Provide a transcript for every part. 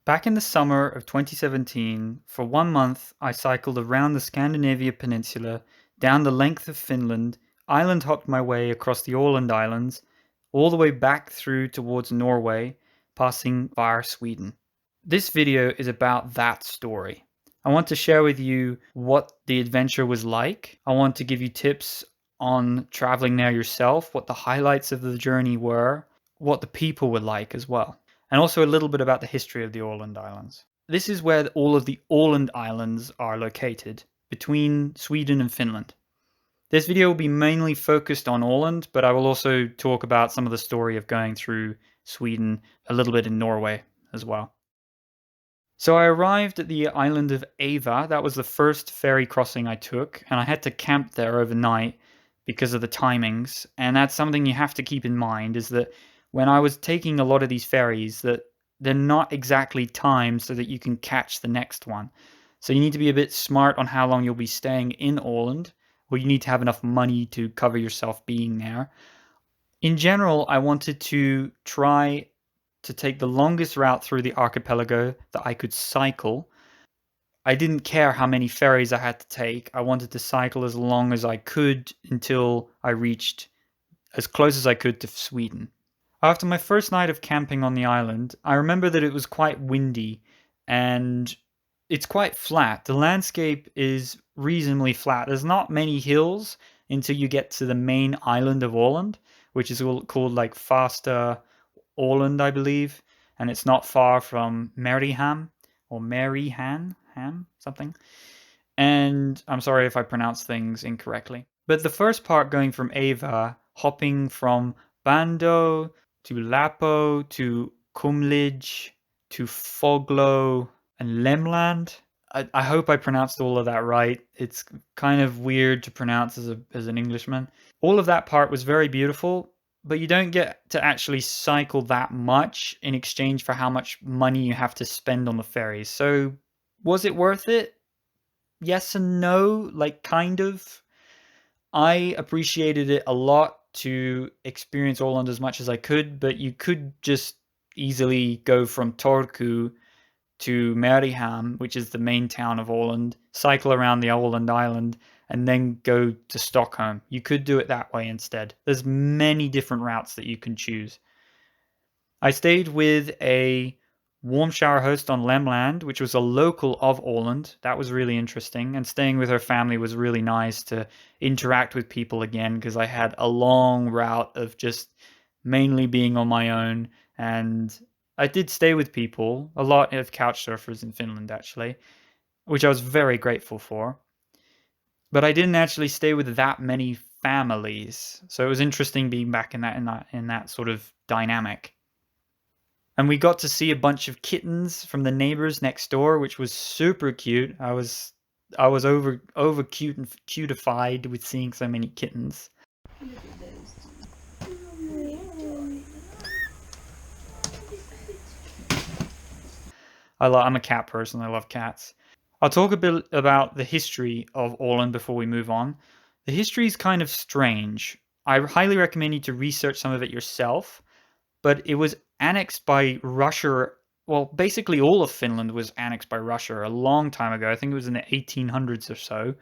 Back in the summer of 2017, for 1 month, I cycled around the Scandinavia Peninsula, down the length of Finland, island hopped my way across the Åland Islands, all the way back through towards Norway, passing via Sweden. This video is about that story. I want to share with you what the adventure was like. I want to give you tips on traveling there yourself, what the highlights of the journey were, what the people were like as well, and also a little bit about the history of the Åland Islands. This is where all of the Åland Islands are located, between Sweden and Finland. This video will be mainly focused on Åland, but I will also talk about some of the story of going through Sweden, a little bit in Norway as well. So I arrived at the island of Ava. That was the first ferry crossing I took, and I had to camp there overnight because of the timings. And that's something you have to keep in mind, is that when I was taking a lot of these ferries, that they're not exactly timed so that you can catch the next one. So you need to be a bit smart on how long you'll be staying in Åland, or you need to have enough money to cover yourself being there. In general, I wanted to try to take the longest route through the archipelago that I could cycle. I didn't care how many ferries I had to take. I wanted to cycle as long as I could until I reached as close as I could to Sweden. After my first night of camping on the island, I remember that it was quite windy and it's quite flat. The landscape is reasonably flat. There's not many hills until you get to the main island of Åland, which is called like Fasta Åland, I believe, and it's not far from Mariehamn or Mariehamn, something. And I'm sorry if I pronounce things incorrectly. But the first part, going from Ava, hopping from Brändö to Lapo to Kumlinge to Föglö and Lemland. I hope I pronounced all of that right. It's kind of weird to pronounce as an Englishman. All of that part was very beautiful, but you don't get to actually cycle that much in exchange for how much money you have to spend on the ferries. So was it worth it? Yes and no, like kind of. I appreciated it a lot to experience Åland as much as I could, but you could just easily go from Turku to Mariehamn, which is the main town of Åland, cycle around the Åland Island, and then go to Stockholm. You could do it that way instead. There's many different routes that you can choose. I stayed with a warm shower host on Lemland, which was a local of Åland. That was really interesting, and staying with her family was really nice to interact with people again, because I had a long route of just mainly being on my own, and I did stay with people, a lot of couch surfers in Finland actually, which I was very grateful for. But I didn't actually stay with that many families, so it was interesting being back in that sort of dynamic. And we got to see a bunch of kittens from the neighbors next door, which was super cute. I was over cute and cutified with seeing so many kittens. I'm a cat person. I love cats. I'll talk a bit about the history of Åland before we move on. The history is kind of strange. I highly recommend you to research some of it yourself, but it was annexed by Russia. Well, basically all of Finland was annexed by Russia a long time ago. I think it was in the 1800s or so.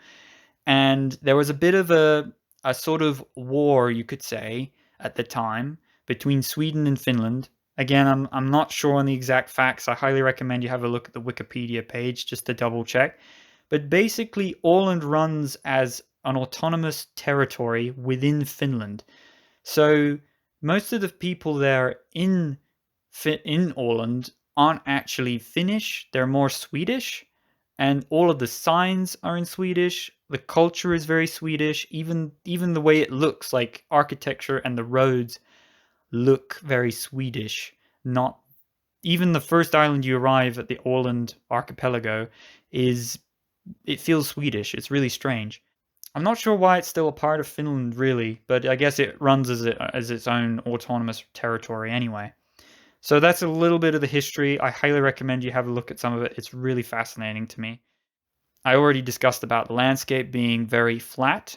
And there was a bit of a sort of war, you could say, at the time between Sweden and Finland. Again, I'm not sure on the exact facts. I highly recommend you have a look at the Wikipedia page just to double check. But basically, Åland runs as an autonomous territory within Finland. So most of the people there in Åland aren't actually Finnish, they're more Swedish, and all of the signs are in Swedish. The culture is very Swedish, even the way it looks, like architecture and the roads look very Swedish. Not even the first island you arrive at, the Åland archipelago, it feels Swedish. It's really strange. I'm not sure why it's still a part of Finland, really, but I guess it runs as its own autonomous territory anyway. So that's a little bit of the history. I highly recommend you have a look at some of it. It's really fascinating to me. I already discussed about the landscape being very flat.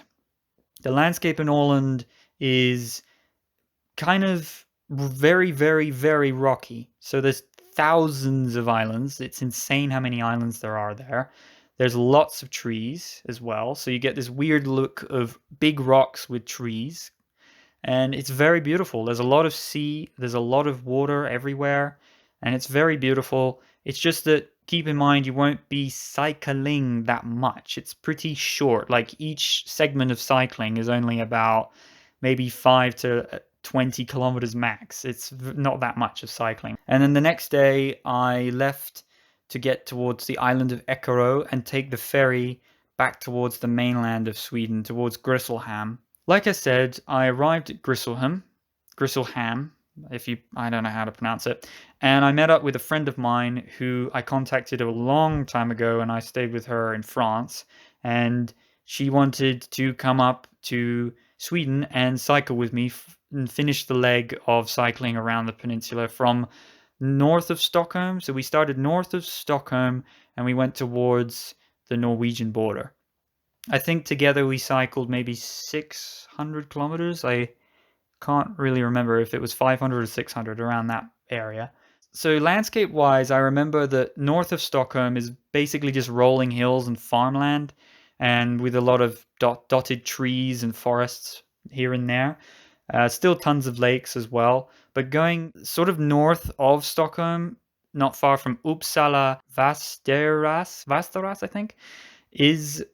The landscape in Åland is kind of very, very, very rocky. So there's thousands of islands. It's insane how many islands there are there. There's lots of trees as well, so you get this weird look of big rocks with trees, and it's very beautiful. There's a lot of sea, there's a lot of water everywhere, and it's very beautiful. It's just that keep in mind you won't be cycling that much. It's pretty short. Like each segment of cycling is only about maybe 5 to 20 kilometers max. It's not that much of cycling. And then the next day I left to get towards the island of Eckerö and take the ferry back towards the mainland of Sweden, towards Grisslehamn. Like I said, I arrived at Grisslehamn, I don't know how to pronounce it, and I met up with a friend of mine who I contacted a long time ago, and I stayed with her in France, and she wanted to come up to Sweden and cycle with me and finish the leg of cycling around the peninsula from north of Stockholm. So we started north of Stockholm and we went towards the Norwegian border. I think together we cycled maybe 600 kilometers. I can't really remember if it was 500 or 600, around that area. So landscape-wise, I remember that north of Stockholm is basically just rolling hills and farmland, and with a lot of dotted trees and forests here and there. Still tons of lakes as well. But going sort of north of Stockholm, not far from Uppsala, Västerås, I think, is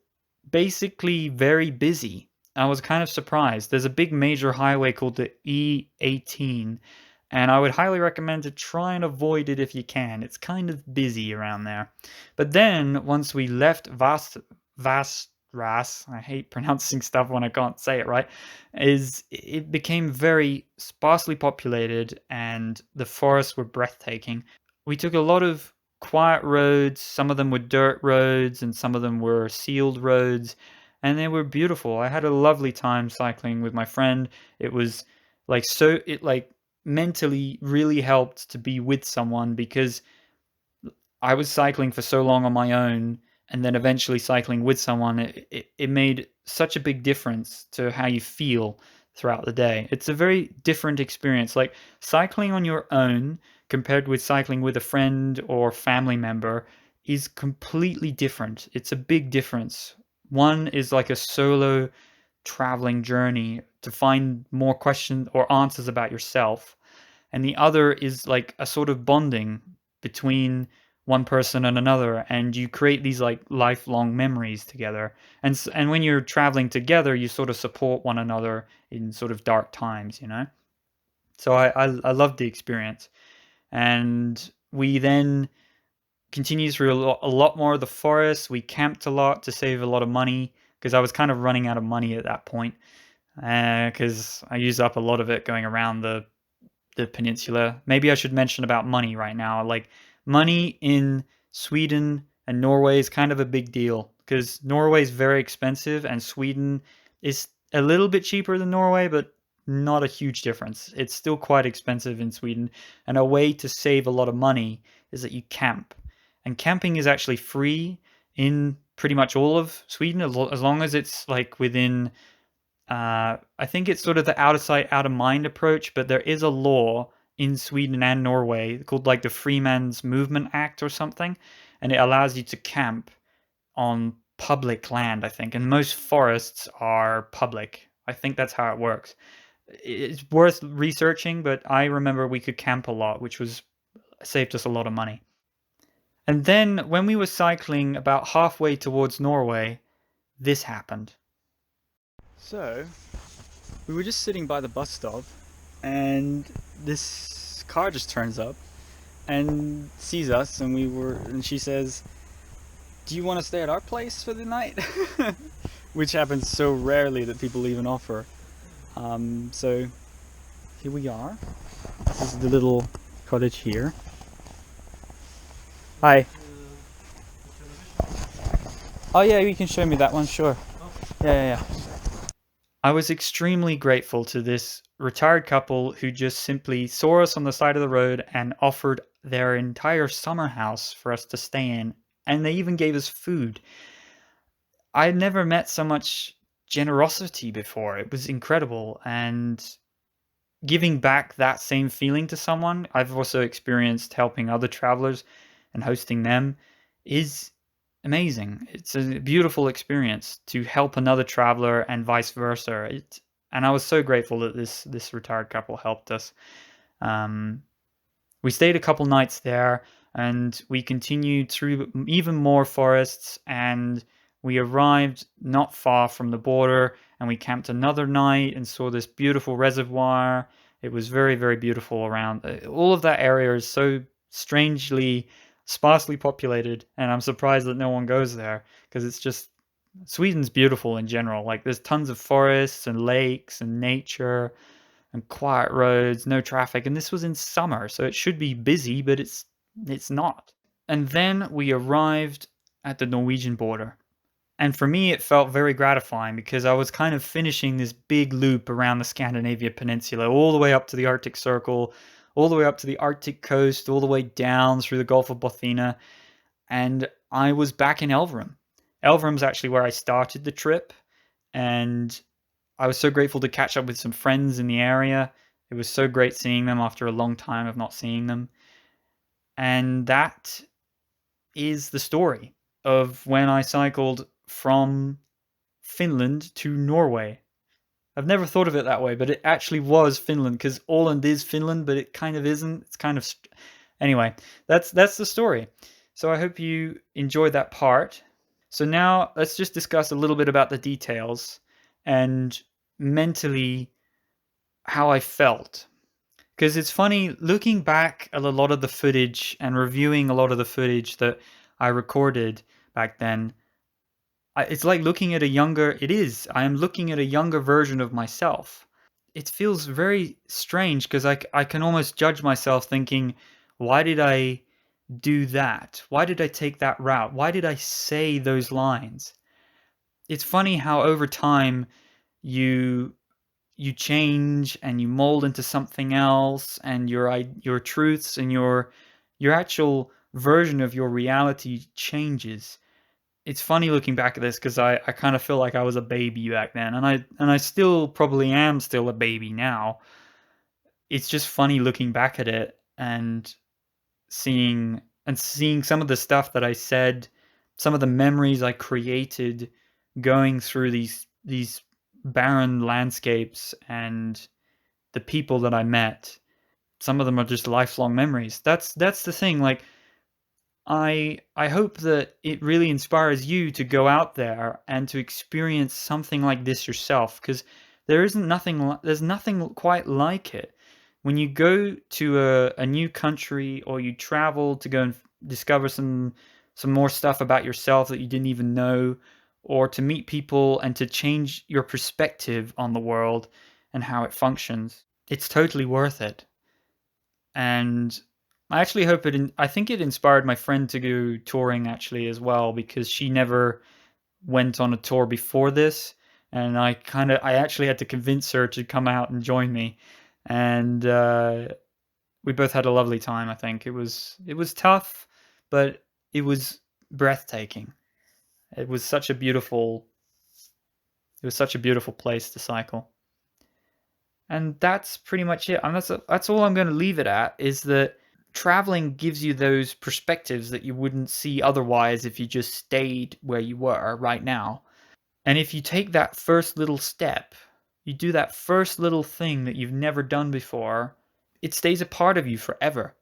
basically very busy. I was kind of surprised. There's a big major highway called the E18, and I would highly recommend to try and avoid it if you can. It's kind of busy around there. But then once we left Västerås, I hate pronouncing stuff when I can't say it right, it became very sparsely populated and the forests were breathtaking. We took a lot of quiet roads. Some of them were dirt roads and some of them were sealed roads, and they were beautiful. I had a lovely time cycling with my friend. It was like mentally really helped to be with someone, because I was cycling for so long on my own, and then eventually cycling with someone, it made such a big difference to how you feel throughout the day. It's a very different experience. Like cycling on your own compared with cycling with a friend or family member is completely different. It's a big difference. One is like a solo traveling journey to find more questions or answers about yourself, and the other is like a sort of bonding between one person and another, and you create these like lifelong memories together. And when you're traveling together, you sort of support one another in sort of dark times, you know. So I loved the experience. And we then continued through a lot more of the forest. We camped a lot to save a lot of money, because I was kind of running out of money at that point, because I used up a lot of it going around the peninsula. Maybe I should mention about money right now. Like money in Sweden and Norway is kind of a big deal, because Norway is very expensive and Sweden is a little bit cheaper than Norway, but not a huge difference. It's still quite expensive in Sweden, and a way to save a lot of money is that you camp. And camping is actually free in pretty much all of Sweden, as long as it's like within, I think it's sort of the out of sight, out of mind approach, but there is a law in Sweden and Norway called like the Freeman's Movement Act or something, and it allows you to camp on public land, I think, and most forests are public. I think that's how it works. It's worth researching, but I remember we could camp a lot, which saved us a lot of money. And then when we were cycling about halfway towards Norway, this happened. So, we were just sitting by the bus stop, and this car just turns up and sees us, and she says, "Do you want to stay at our place for the night?" Which happens so rarely that people even offer. So here we are. This is the little cottage here. Hi. Oh yeah, you can show me that one, sure. Yeah. I was extremely grateful to this retired couple who just simply saw us on the side of the road and offered their entire summer house for us to stay in, and they even gave us food. I'd never met so much generosity before. It was incredible, and giving back that same feeling to someone, I've also experienced helping other travelers and hosting them, is amazing. It's a beautiful experience to help another traveler and vice versa. And I was so grateful that this retired couple helped us. Um, we stayed a couple nights there, and we continued through even more forests, and we arrived not far from the border, and we camped another night and saw this beautiful reservoir. It was very, very beautiful around. All of that area is so strangely sparsely populated, and I'm surprised that no one goes there, because it's just Sweden's beautiful in general. Like, there's tons of forests and lakes and nature and quiet roads, no traffic, and this was in summer, so it should be busy, but it's not. And then we arrived at the Norwegian border. And for me, it felt very gratifying because I was kind of finishing this big loop around the Scandinavia Peninsula, all the way up to the Arctic Circle, all the way up to the Arctic coast, all the way down through the Gulf of Bothnia, and I was back in Elverum. Elverum's actually where I started the trip, and I was so grateful to catch up with some friends in the area. It was so great seeing them after a long time of not seeing them. And that is the story of when I cycled from Finland to Norway. I've never thought of it that way, but it actually was Finland, because Åland is Finland, but it kind of isn't. It's kind of anyway. That's the story. So I hope you enjoyed that part. So now let's just discuss a little bit about the details and mentally how I felt. Because it's funny looking back at a lot of the footage and reviewing a lot of the footage that I recorded back then. It's like looking at I am looking at a younger version of myself. It feels very strange because I can almost judge myself thinking, why did I do that? Why did I take that route? Why did I say those lines? It's funny how over time you change and you mold into something else, and your truths and your actual version of your reality changes. It's funny looking back at this because I kind of feel like I was a baby back then, and I still probably am still a baby now. It's just funny looking back at it and seeing some of the stuff that I said, some of the memories I created going through these barren landscapes, and the people that I met. Some of them are just lifelong memories. That's the thing. Like, I hope that it really inspires you to go out there and to experience something like this yourself, because there's nothing quite like it. When you go to a new country, or you travel to go and discover some more stuff about yourself that you didn't even know, or to meet people and to change your perspective on the world and how it functions, it's totally worth it. And I actually hope I think it inspired my friend to go touring actually as well, because she never went on a tour before this, and I actually had to convince her to come out and join me, and we both had a lovely time. I think it was tough, but it was breathtaking. It was such a beautiful place to cycle. And that's pretty much it. And that's all I'm going to leave it at, is that traveling gives you those perspectives that you wouldn't see otherwise if you just stayed where you were right now. And if you take that first little step, you do that first little thing that you've never done before, it stays a part of you forever.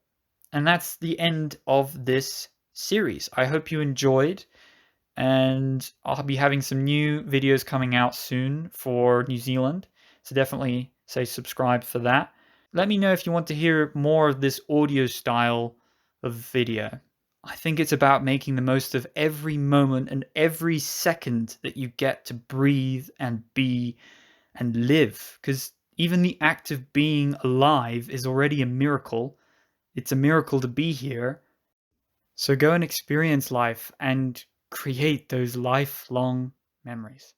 And that's the end of this series. I hope you enjoyed, and I'll be having some new videos coming out soon for New Zealand, so definitely say subscribe for that. Let me know if you want to hear more of this audio style of video. I think it's about making the most of every moment and every second that you get to breathe and be and live, because even the act of being alive is already a miracle. It's a miracle to be here. So go and experience life and create those lifelong memories.